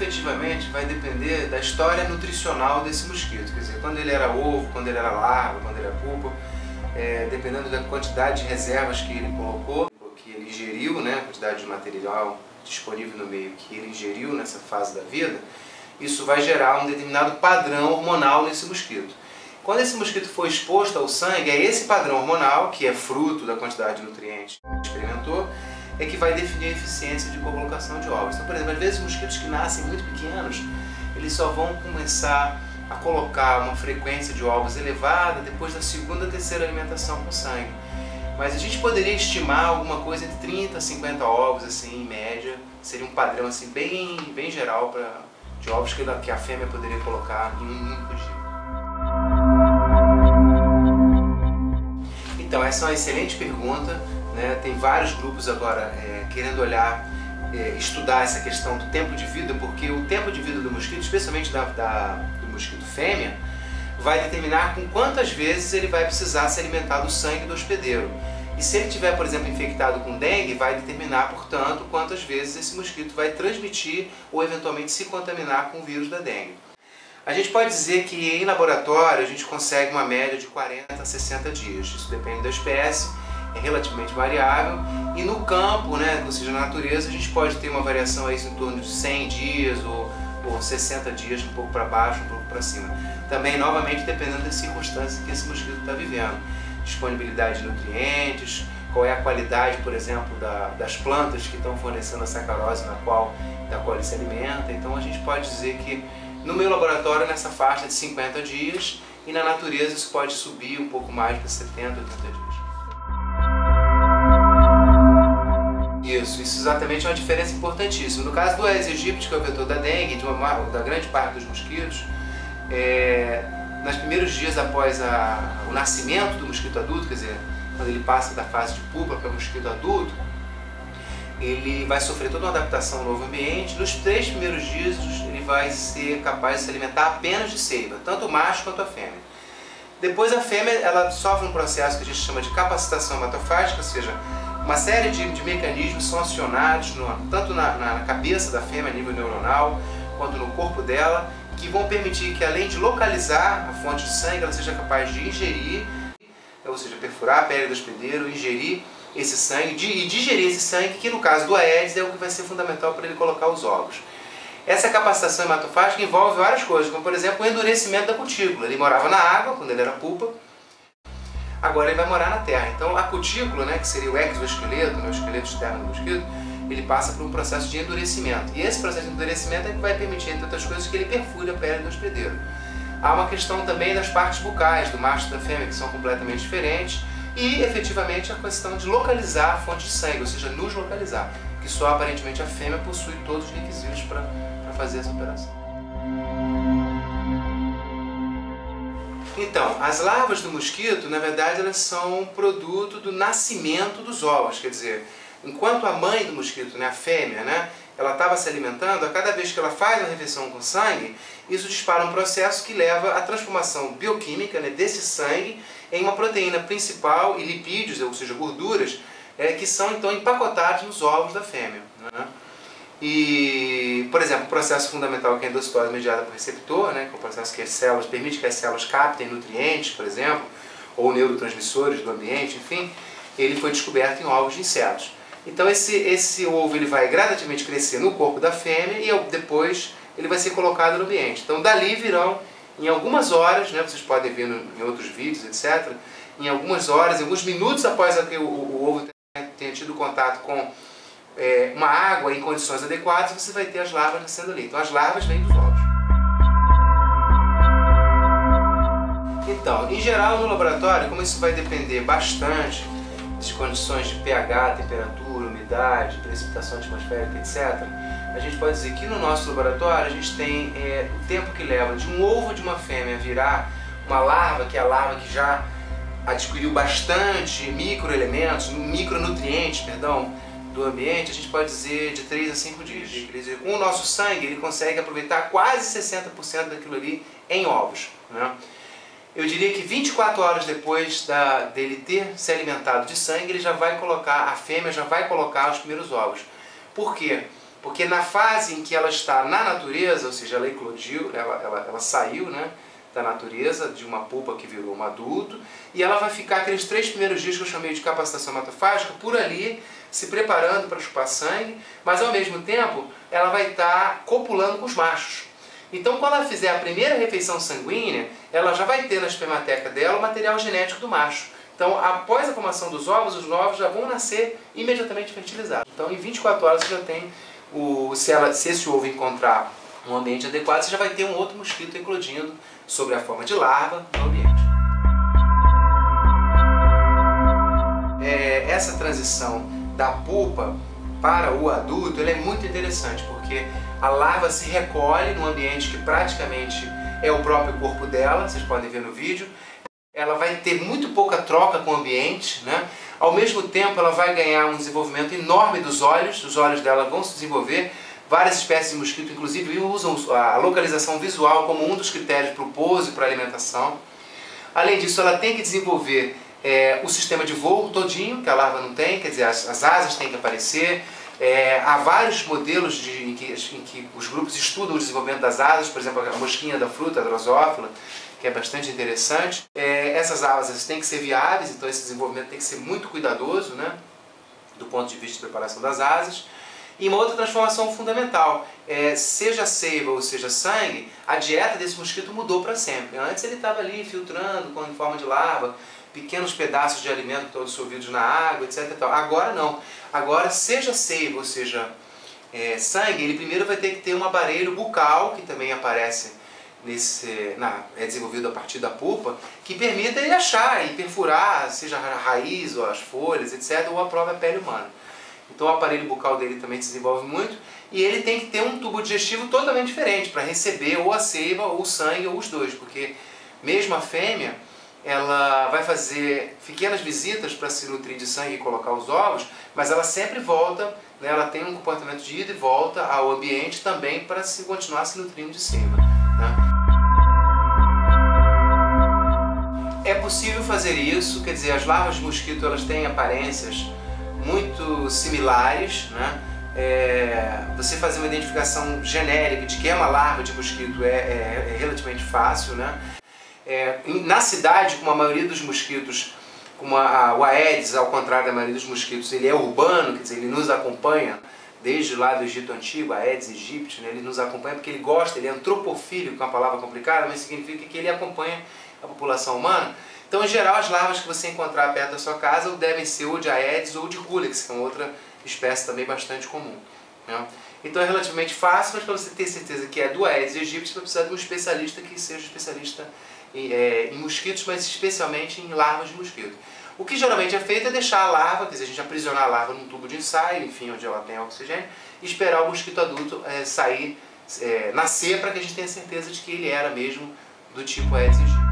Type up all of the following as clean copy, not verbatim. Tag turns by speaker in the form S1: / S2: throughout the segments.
S1: efetivamente vai depender da história nutricional desse mosquito, quer dizer, quando ele era ovo, quando ele era larva, quando ele era pupa, dependendo da quantidade de reservas que ele colocou, que ele ingeriu, né, a quantidade de material disponível no meio que ele ingeriu nessa fase da vida, isso vai gerar um determinado padrão hormonal nesse mosquito. Quando esse mosquito for exposto ao sangue, é esse padrão hormonal, que é fruto da quantidade de nutrientes que ele experimentou, é que vai definir a eficiência de colocação de ovos. Então, por exemplo, às vezes mosquitos que nascem muito pequenos, eles só vão começar a colocar uma frequência de ovos elevada depois da segunda ou terceira alimentação com sangue. Mas a gente poderia estimar alguma coisa entre 30 a 50 ovos, assim, em média. Seria um padrão assim, bem geral de ovos que a fêmea poderia colocar em um único dia. Então, essa é uma excelente pergunta, né? Tem vários grupos agora querendo olhar, estudar essa questão do tempo de vida, porque o tempo de vida do mosquito, especialmente do mosquito fêmea, vai determinar com quantas vezes ele vai precisar se alimentar do sangue do hospedeiro. E se ele tiver, por exemplo, infectado com dengue, vai determinar, portanto, quantas vezes esse mosquito vai transmitir ou eventualmente se contaminar com o vírus da dengue. A gente pode dizer que em laboratório a gente consegue uma média de 40 a 60 dias. Isso depende da espécie, é relativamente variável. E no campo, né, ou seja, na natureza, a gente pode ter uma variação aí em torno de 100 dias ou 60 dias, um pouco para baixo, um pouco para cima. Também, novamente, dependendo das circunstâncias que esse mosquito está vivendo. Disponibilidade de nutrientes, qual é a qualidade, por exemplo, das plantas que estão fornecendo a sacarose da qual ele se alimenta. Então a gente pode dizer que no meu laboratório nessa faixa de 50 dias e na natureza isso pode subir um pouco mais para 70, 80 dias. Isso exatamente é uma diferença importantíssima. No caso do Aedes aegypti, que é o vetor da dengue, da grande parte dos mosquitos, nos primeiros dias após o nascimento do mosquito adulto, quer dizer, quando ele passa da fase de pupa para o mosquito adulto, ele vai sofrer toda uma adaptação ao novo ambiente. Nos 3 primeiros dias ele vai ser capaz de se alimentar apenas de seiva, tanto o macho quanto a fêmea. Depois a fêmea ela sofre um processo que a gente chama de capacitação hematofágica, ou seja, uma série de mecanismos são acionados tanto na cabeça da fêmea a nível neuronal, quanto no corpo dela, que vão permitir que, além de localizar a fonte de sangue, ela seja capaz de ingerir, ou seja, perfurar a pele do hospedeiro, ingerir esse sangue e digerir esse sangue, que no caso do Aedes é o que vai ser fundamental para ele colocar os ovos. Essa capacitação hematofágica envolve várias coisas, como por exemplo o endurecimento da cutícula. Ele morava na água quando ele era pupa, agora ele vai morar na terra. Então a cutícula, né, que seria o exoesqueleto, o esqueleto externo do mosquito, ele passa por um processo de endurecimento. E esse processo de endurecimento é que vai permitir, entre outras coisas, que ele perfure a pele do hospedeiro. Há uma questão também das partes bucais, do macho e da fêmea, que são completamente diferentes, e efetivamente a questão de localizar a fonte de sangue, ou seja, nos localizar, que só aparentemente a fêmea possui todos os requisitos para fazer essa operação. Então, as larvas do mosquito, na verdade, elas são produto do nascimento dos ovos, quer dizer, enquanto a mãe do mosquito, né, a fêmea, né, ela estava se alimentando, a cada vez que ela faz a refeição com sangue, isso dispara um processo que leva à transformação bioquímica, né, desse sangue em uma proteína principal e lipídios, ou seja, gorduras, que são então empacotados nos ovos da fêmea, né? E, por exemplo, o processo fundamental que é a endocitose mediada por receptor, né, que é o processo que as células permite que as células captem nutrientes, por exemplo, ou neurotransmissores do ambiente, enfim, ele foi descoberto em ovos de insetos. Então esse ovo ele vai gradativamente crescer no corpo da fêmea e depois ele vai ser colocado no ambiente. Então dali virão, em algumas horas, né, vocês podem ver em outros vídeos, etc., em algumas horas, em alguns minutos após que o ovo tenha tido contato com uma água em condições adequadas, você vai ter as larvas nascendo ali. Então as larvas vêm dos ovos. Então, em geral no laboratório, como isso vai depender bastante de condições de pH, temperatura, umidade, precipitação atmosférica, etc., a gente pode dizer que no nosso laboratório a gente tem o tempo que leva de um ovo de uma fêmea virar uma larva, que é a larva que já adquiriu bastante microelementos, micronutrientes, perdão, do ambiente, a gente pode dizer de 3 a 5 dias. Quer dizer, com o nosso sangue ele consegue aproveitar quase 60% daquilo ali em ovos, né? Eu diria que 24 horas depois dele ter se alimentado de sangue, ele já vai colocar, a fêmea já vai colocar os primeiros ovos. Por quê? Porque na fase em que ela está na natureza, ou seja, ela eclodiu, ela saiu, né, da natureza, de uma pupa que virou um adulto, e ela vai ficar aqueles 3 primeiros dias que eu chamei de capacitação hematofágica, por ali, se preparando para chupar sangue, mas ao mesmo tempo ela vai estar copulando com os machos. Então quando ela fizer a primeira refeição sanguínea, ela já vai ter na espermateca dela o material genético do macho. Então após a formação dos ovos, os ovos já vão nascer imediatamente fertilizados. Então em 24 horas você já tem, se esse ovo encontrar um ambiente adequado, você já vai ter um outro mosquito eclodindo sob a forma de larva no ambiente. Essa transição da pupa para o adulto ela é muito interessante, porque a larva se recolhe num ambiente que praticamente é o próprio corpo dela, vocês podem ver no vídeo. Ela vai ter muito pouca troca com o ambiente, né? Ao mesmo tempo ela vai ganhar um desenvolvimento enorme dos olhos, os olhos dela vão se desenvolver. Várias espécies de mosquito, inclusive, usam a localização visual como um dos critérios para o pouso e para a alimentação. Além disso, ela tem que desenvolver o sistema de voo todinho, que a larva não tem, quer dizer, as asas têm que aparecer. Há vários modelos em que os grupos estudam o desenvolvimento das asas, por exemplo, a mosquinha da fruta, a drosófila, que é bastante interessante. Essas asas têm que ser viáveis, então esse desenvolvimento tem que ser muito cuidadoso, né, do ponto de vista de preparação das asas. E uma outra transformação fundamental, seja seiva ou seja sangue, a dieta desse mosquito mudou para sempre. Antes ele estava ali filtrando em forma de larva, pequenos pedaços de alimento que estão dissolvidos na água, etc. Agora não. Agora, seja seiva ou seja sangue, ele primeiro vai ter que ter um aparelho bucal, que também aparece é desenvolvido a partir da pupa, que permita ele achar e perfurar, seja a raiz ou as folhas, etc., ou a própria pele humana. Então o aparelho bucal dele também se desenvolve muito, e ele tem que ter um tubo digestivo totalmente diferente para receber ou a seiva, ou o sangue, ou os dois, porque mesmo a fêmea, ela vai fazer pequenas visitas para se nutrir de sangue e colocar os ovos, mas ela sempre volta, né, ela tem um comportamento de ida e volta ao ambiente também para continuar se nutrindo de seiva, né? É possível fazer isso, quer dizer, as larvas de mosquito elas têm aparências muito similares, né? Você fazer uma identificação genérica de que é uma larva de mosquito é relativamente fácil, né? Na cidade, como a maioria dos mosquitos, como o Aedes, ao contrário da maioria dos mosquitos, ele é urbano, quer dizer, ele nos acompanha desde lá do Egito Antigo, Aedes aegypti, né? Ele nos acompanha porque ele gosta, ele é antropofílico, que é uma palavra complicada, mas significa que ele acompanha a população humana. Então, em geral, as larvas que você encontrar perto da sua casa devem ser ou de Aedes ou de Culex, que é uma outra espécie também bastante comum, né? Então é relativamente fácil, mas para você ter certeza que é do Aedes aegypti, você vai precisar de um especialista que seja especialista em mosquitos, mas especialmente em larvas de mosquito. O que geralmente é feito é deixar a larva, quer dizer, a gente aprisionar a larva num tubo de ensaio, enfim, onde ela tem oxigênio, e esperar o mosquito adulto sair, nascer, para que a gente tenha certeza de que ele era mesmo do tipo Aedes aegypti.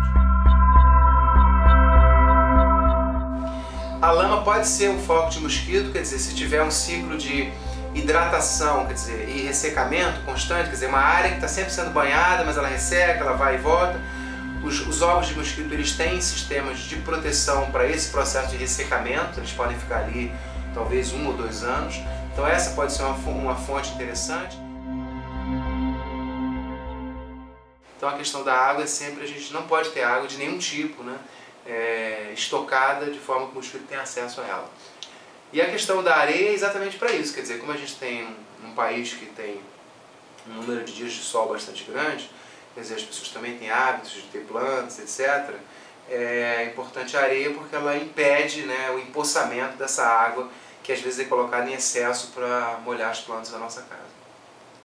S1: A lama pode ser um foco de mosquito, quer dizer, se tiver um ciclo de hidratação, quer dizer, e ressecamento constante, quer dizer, uma área que está sempre sendo banhada, mas ela resseca, ela vai e volta. Os ovos de mosquito eles têm sistemas de proteção para esse processo de ressecamento, eles podem ficar ali talvez 1 ou 2 anos. Então essa pode ser uma fonte interessante. Então a questão da água é sempre, a gente não pode ter água de nenhum tipo, né, estocada de forma que o mosquito tenha acesso a ela. E a questão da areia é exatamente para isso, quer dizer, como a gente tem um país que tem um número de dias de sol bastante grande, quer dizer, as pessoas também têm hábitos de ter plantas, etc. É importante a areia porque ela impede, né, o empoçamento dessa água que às vezes é colocada em excesso para molhar as plantas da nossa casa.